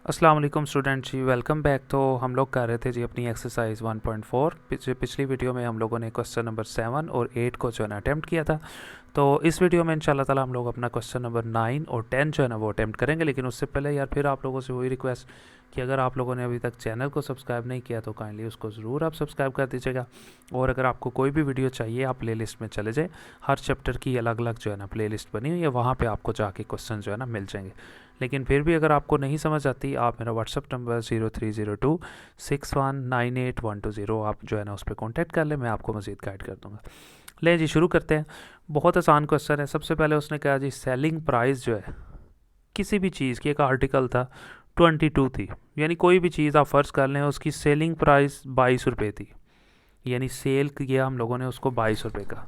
अस्सलाम वालेकुम स्टूडेंट जी, welcome back. तो हम लोग कर रहे थे जी अपनी एक्सरसाइज 1.4। पिछली वीडियो में हम लोगों ने क्वेश्चन नंबर 7 और 8 को जो है ना अटैम्प्ट किया था। तो इस वीडियो में इंशाल्लाह ताला हम लोग अपना क्वेश्चन नंबर 9 और 10 जो है ना वो अटैम्प्ट करेंगे। लेकिन उससे पहले यार फिर आप लोगों से वही रिक्वेस्ट कि अगर आप लोगों ने अभी तक चैनल को सब्सक्राइब नहीं किया तो काइंडली उसको ज़रूर आप सब्सक्राइब कर दीजिएगा। और अगर आपको कोई भी वीडियो चाहिए आप प्ले लिस्ट में चले जाए, हर चैप्टर की अलग अलग जो है ना प्ले लिस्ट बनी हुई है, वहाँ पर आपको जाके क्वेश्चन जो है ना मिल जाएंगे। लेकिन फिर भी अगर आपको नहीं समझ आती, आप मेरा व्हाट्सअप नंबर 030261982120 आप जो है ना उस पर कॉन्टैक्ट कर ले, मैं आपको मज़ीद गाइड कर दूँगा। ले जी शुरू करते हैं। बहुत आसान क्वेश्चन है। सबसे पहले उसने कहा जी सेलिंग प्राइस जो है किसी भी चीज़ की, एक आर्टिकल था 22 थी, यानी कोई भी चीज़ आप फ़र्ज़ कर लें उसकी सेलिंग प्राइस 22 रुपये थी, यानी सेल किया हम लोगों ने उसको 22 रुपये का।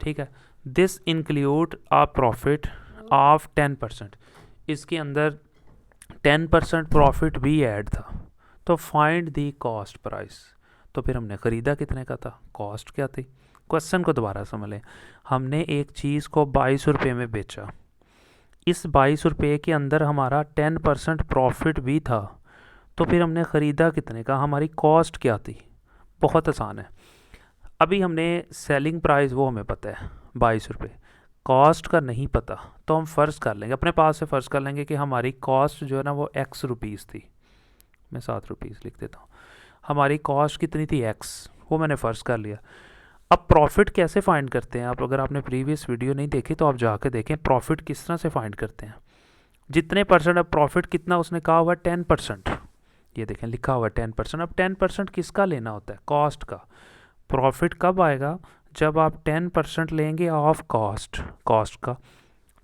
ठीक है, this include a profit of 10%, इसके अंदर 10% प्रॉफिट भी ऐड था। तो फाइंड दी कॉस्ट प्राइस। तो फिर हमने ख़रीदा कितने का था, कॉस्ट क्या थी। क्वेश्चन को दोबारा समझ लें। हमने एक चीज़ को 22 रुपये में बेचा, इस 22 रुपये के अंदर हमारा 10% प्रॉफिट भी था। तो फिर हमने ख़रीदा कितने का, हमारी कॉस्ट क्या थी। बहुत आसान है। अभी हमने सेलिंग प्राइस वो हमें पता है 22 रुपये, कॉस्ट का नहीं पता। तो हम फ़र्ज़ कर लेंगे, अपने पास से फ़र्ज़ कर लेंगे कि हमारी कॉस्ट जो है ना वो एक्स रुपीज़ थी। मैं 7 रुपीज़ लिख देता हूँ। हमारी कॉस्ट कितनी थी, एक्स, वो मैंने फ़र्ज़ कर लिया। अब प्रॉफिट कैसे फाइंड करते हैं आप, अगर आपने प्रीवियस वीडियो नहीं देखी तो आप जाके देखें प्रॉफिट किस तरह से फाइंड करते हैं। जितने परसेंट, अब प्रॉफिट कितना उसने कहा हुआ 10%, ये देखें लिखा हुआ 10%। अब 10% किसका लेना होता है, कॉस्ट का। प्रॉफिट कब आएगा, जब आप 10% लेंगे ऑफ कॉस्ट, कॉस्ट का।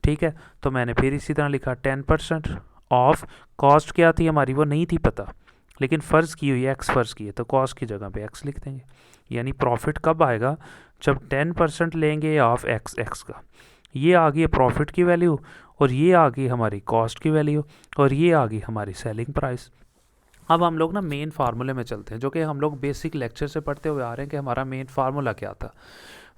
ठीक है, तो मैंने फिर इसी तरह लिखा 10% ऑफ कॉस्ट क्या थी हमारी, वो नहीं थी पता, लेकिन फ़र्ज़ की हुई एक्स फ़र्ज़ की है, तो कॉस्ट की जगह पे एक्स लिख देंगे। यानी प्रॉफिट कब आएगा, जब 10% लेंगे ऑफ एक्स, एक्स का। ये आ गई प्रॉफिट की वैल्यू, और ये आ गई हमारी कॉस्ट की वैल्यू, और ये आ गई हमारी सेलिंग प्राइस। अब हम लोग ना मेन फार्मूले में चलते हैं, जो कि हम लोग बेसिक लेक्चर से पढ़ते हुए आ रहे हैं कि हमारा मेन फार्मूला क्या था।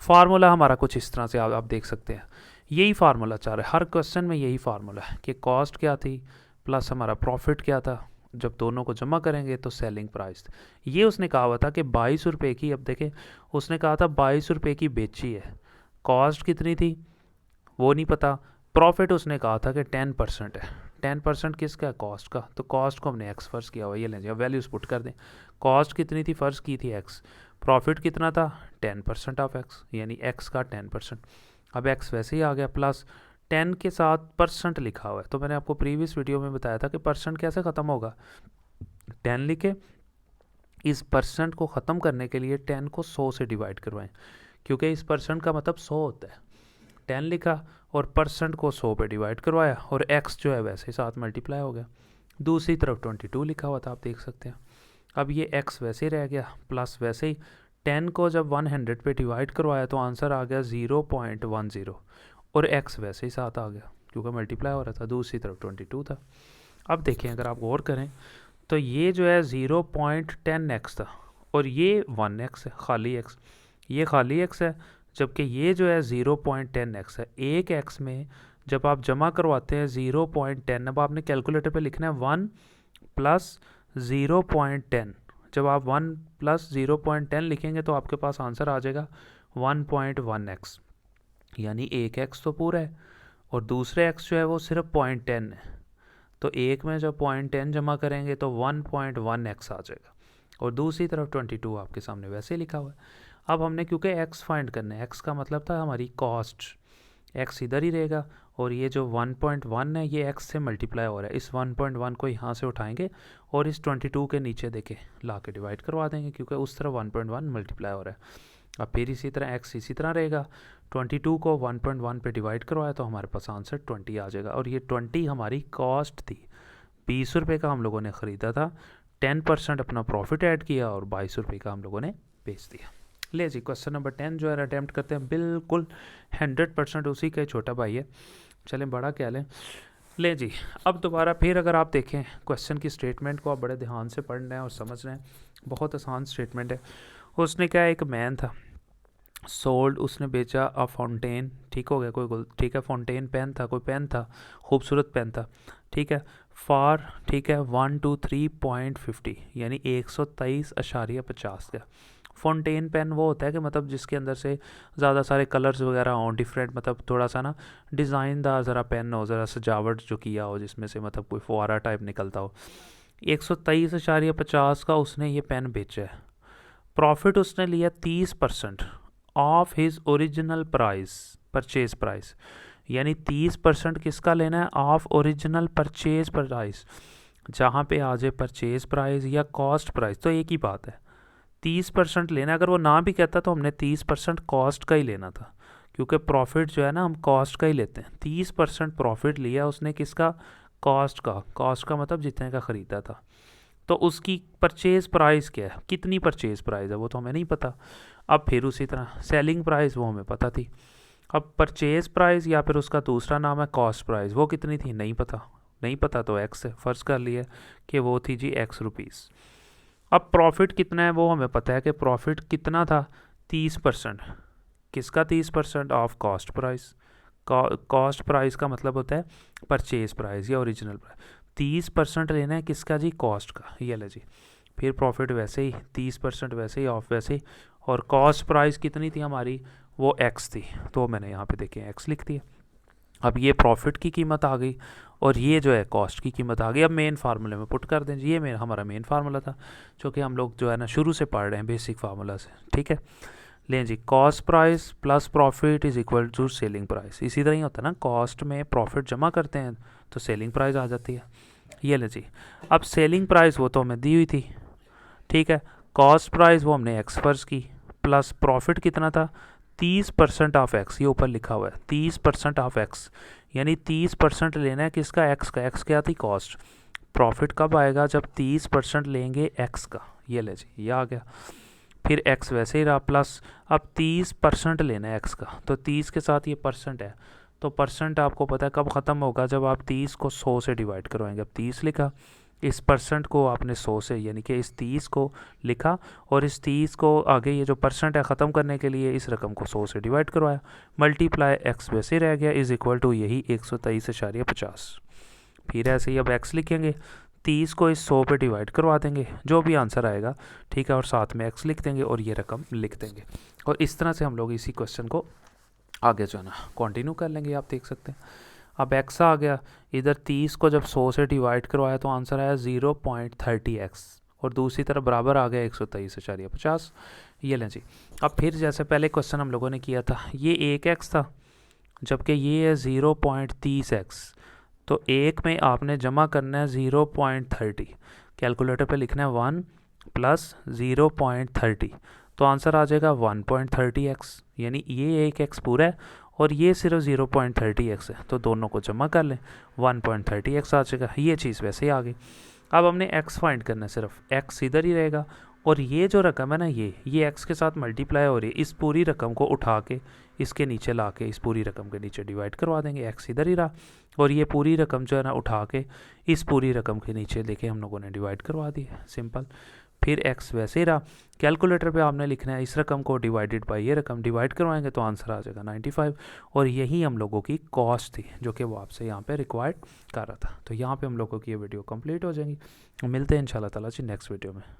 फार्मूला हमारा कुछ इस तरह से आप देख सकते हैं। यही फार्मूला चाह रहे हैं, हर क्वेश्चन में यही फार्मूला है कि कॉस्ट क्या थी प्लस हमारा प्रॉफिट क्या था, जब दोनों को जमा करेंगे तो सेलिंग प्राइस। ये उसने कहा हुआ था कि 22 रुपये की, अब देखें उसने कहा था 22 रुपये की बेची है, कॉस्ट कितनी थी वो नहीं पता। प्रॉफिट उसने कहा था कि 10% है। 10% किसका है, कॉस्ट का। तो कॉस्ट को हमने एक्स फ़र्ज़ किया हुआ, ये लें, अब वैल्यूज़ पुट कर दें। कॉस्ट कितनी थी, फ़र्ज़ की थी एक्स। प्रॉफिट कितना था, 10% ऑफ एक्स, यानी एक्स का 10%। अब एक्स वैसे ही आ गया, प्लस 10 के साथ परसेंट लिखा हुआ है। तो मैंने आपको प्रीवियस वीडियो में बताया था कि परसेंट कैसे ख़त्म होगा। 10 लिखे, इस परसेंट को ख़त्म करने के लिए 10 को 100 से डिवाइड करवाएं, क्योंकि इस परसेंट का मतलब 100 होता है। 10 लिखा और परसेंट को 100 पे डिवाइड करवाया, और x जो है वैसे ही साथ मल्टीप्लाई हो गया। दूसरी तरफ 22 लिखा हुआ था, आप देख सकते हैं। अब ये x वैसे ही रह गया, प्लस वैसे ही 10 को जब 100 पे डिवाइड करवाया तो आंसर आ गया 0.10, और x वैसे ही साथ आ गया क्योंकि मल्टीप्लाई हो रहा था। दूसरी तरफ 22 था। अब देखें, अगर आप गौर करें तो ये जो है 0.10x था, और ये 1x है, खाली x। ये खाली x है, जबकि ये जो है 0.10x है। एक x में जब आप जमा करवाते हैं 0.10, अब आपने कैलकुलेटर पे लिखना है 1 प्लस 0.10। जब आप 1 प्लस 0.10 लिखेंगे तो आपके पास आंसर आ जाएगा 1.1x, यानी एक x तो पूरा है, और दूसरे x जो है वो सिर्फ 0.10 है। तो एक में जब 0.10 जमा करेंगे तो 1.1x आ जाएगा, और दूसरी तरफ 22 आपके सामने वैसे लिखा हुआ है। अब हमने क्योंकि x फाइंड करना है, x का मतलब था हमारी कॉस्ट, x इधर ही रहेगा, और ये जो 1.1 है ये x से मल्टीप्लाई हो रहा है। इस 1.1 को यहाँ से उठाएंगे और इस 22 के नीचे देके ला के डिवाइड करवा देंगे, क्योंकि उस तरफ 1.1 मल्टीप्लाई हो रहा है। अब फिर इसी तरह x इसी तरह रहेगा, 22 को 1.1 पे डिवाइड करवाया तो हमारे पास आंसर 20 आ जाएगा, और ये 20 हमारी कॉस्ट थी। 20 रुपये का हम लोगों ने ख़रीदा था, 10% अपना प्रॉफिट ऐड किया, और 22 रुपये का हम लोगों ने बेच दिया। ले जी क्वेश्चन नंबर 10 जो है अटैम्प्ट करते हैं। बिल्कुल 100% उसी का छोटा भाई है, चलें बड़ा क्या लें। ले जी, अब दोबारा फिर अगर आप देखें क्वेश्चन की स्टेटमेंट को, आप बड़े ध्यान से पढ़ना है और समझना है। बहुत आसान स्टेटमेंट है। उसने क्या, एक मैन था, सोल्ड, उसने बेचा अ फाउंटेन। ठीक हो गया, कोई ठीक है, फाउंटेन पेन था, कोई पेन था, खूबसूरत पेन था। ठीक है, फॉर, ठीक है, 123.50 यानी 123.50 का। फ़ॉन्टेन पेन वो होता है कि मतलब जिसके अंदर से ज़्यादा सारे कलर्स वगैरह हों, डिफरेंट, मतलब थोड़ा सा ना डिज़ाइनदार ज़रा पेन हो, ज़रा सजावट जो किया हो, जिसमें से मतलब कोई फुहारा टाइप निकलता हो। 123.50 का उसने ये पेन बेचा है। प्रॉफिट उसने लिया 30% of his original price, purchase price, यानी 30% किसका लेना है? Of original purchase price. जहाँ पे आ जाए परचेज प्राइस या कॉस्ट प्राइस तो एक ही बात है, 30% लेना। अगर वो ना भी कहता तो हमने 30% कॉस्ट का ही लेना था, क्योंकि प्रॉफिट जो है ना हम कॉस्ट का ही लेते हैं। 30% प्रॉफिट लिया उसने किसका? कॉस्ट का। कॉस्ट का मतलब जितने का ख़रीदा था। तो उसकी परचेज़ प्राइस क्या है, कितनी परचेज़ प्राइस है वो तो हमें नहीं पता। अब फिर उसी तरह सेलिंग प्राइस वो हमें पता थी। अब परचेज़ प्राइस या फिर उसका दूसरा नाम है कॉस्ट प्राइस, वो कितनी थी नहीं पता। नहीं पता तो एक्स है, फ़र्ज़ कर लिए कि वो थी जी एक्स रुपीज़। अब प्रॉफिट कितना है वो हमें पता है कि प्रॉफिट कितना था? 30%। किसका 30%? Of cost price. Cost price का मतलब होता है परचेज प्राइस या ओरिजिनल प्राइस। 30% लेना है किसका जी? कॉस्ट का। ये ले जी, फिर प्रॉफिट वैसे ही 30% वैसे ही, ऑफ वैसे ही। और कॉस्ट प्राइस कितनी थी हमारी? वो एक्स थी, तो मैंने यहाँ पे देखें एक्स लिख दिया। अब ये प्रॉफिट की कीमत आ गई और ये जो है कॉस्ट की कीमत आ गई। अब मेन फार्मूले में पुट कर दें, ये मेरा हमारा मेन फार्मूला था, जो कि हम लोग जो है ना शुरू से पढ़ रहे हैं बेसिक फार्मूला से। ठीक है, लें जी, cost price plus profit is equal to selling price. इसी तरह ही होता है ना, कॉस्ट में प्रॉफिट जमा करते हैं तो सेलिंग प्राइस आ जाती है। ये लें जी, अब सेलिंग प्राइस वो तो हमें दी हुई थी, ठीक है। कॉस्ट प्राइस वो हमने एक्स फर्ज की, प्लस प्रॉफिट कितना था? 30% ऑफ एक्स, ये ऊपर लिखा हुआ है 30% ऑफ एक्स, यानी 30% लेना है किसका? एक्स का। एक्स क्या थी? कॉस्ट। प्रॉफिट कब आएगा? जब 30% लेंगे एक्स का। ये ले जी, ये आ गया। फिर एक्स वैसे ही रहा, प्लस अब 30% लेना है एक्स का, तो 30 के साथ ये परसेंट है, तो परसेंट आपको पता है कब ख़त्म होगा? जब आप 30 को 100 से डिवाइड करवाएंगे। अब 30 लिखा, इस परसेंट को आपने 100 से, यानी कि इस 30 को लिखा और इस 30 को आगे ये जो परसेंट है ख़त्म करने के लिए इस रकम को 100 से डिवाइड करवाया, मल्टीप्लाई एक्स वैसे रह गया इज़ इक्वल टू यही 123.50। फिर ऐसे ही अब एक्स लिखेंगे, 30 को इस 100 पे डिवाइड करवा देंगे, जो भी आंसर आएगा, ठीक है, और साथ में एक्स लिख देंगे और ये रकम लिख देंगे। और इस तरह से हम लोग इसी क्वेश्चन को आगे जो है ना कंटिन्यू कर लेंगे। आप देख सकते हैं अब एक्स आ गया, इधर 30 को जब 100 से डिवाइड करवाया तो आंसर आया 0.30x, और दूसरी तरफ बराबर आ गया 123.50। ये लें जी, अब फिर जैसे पहले क्वेश्चन हम लोगों ने किया था, ये 1x था, जबकि ये है 0.30x, तो एक में आपने जमा करना है 0.30, कैलकुलेटर पे लिखना है 1 प्लस 0.30, तो आंसर आ जाएगा 1.30x, यानी ये 1x पूरा है और ये सिर्फ 0.30x है, तो दोनों को जमा कर लें 1.30x आ जाएगा। ये चीज़ वैसे ही आ गई। अब हमने x फाइंड करना है, सिर्फ x इधर ही रहेगा और ये जो रकम है ना, ये x के साथ मल्टीप्लाई हो रही है, इस पूरी रकम को उठा के इसके नीचे ला के इस पूरी रकम के नीचे डिवाइड करवा देंगे। x इधर ही रहा और ये पूरी रकम जो है ना उठा के इस पूरी रकम के नीचे लेके हम लोगों ने डिवाइड करवा दी है, सिंपल। फिर x वैसे ही रहा, कैलकुलेटर पे आपने लिखना है इस रकम को डिवाइडेड बाय ये रकम, डिवाइड करवाएंगे तो आंसर आ जाएगा 95। और यही हम लोगों की कॉस्ट थी जो कि वो आपसे यहाँ पे रिक्वायर्ड कर रहा था। तो यहाँ पे हम लोगों की ये वीडियो कंप्लीट हो जाएंगी। मिलते हैं इंशाल्लाह ताला जी नेक्स्ट वीडियो में।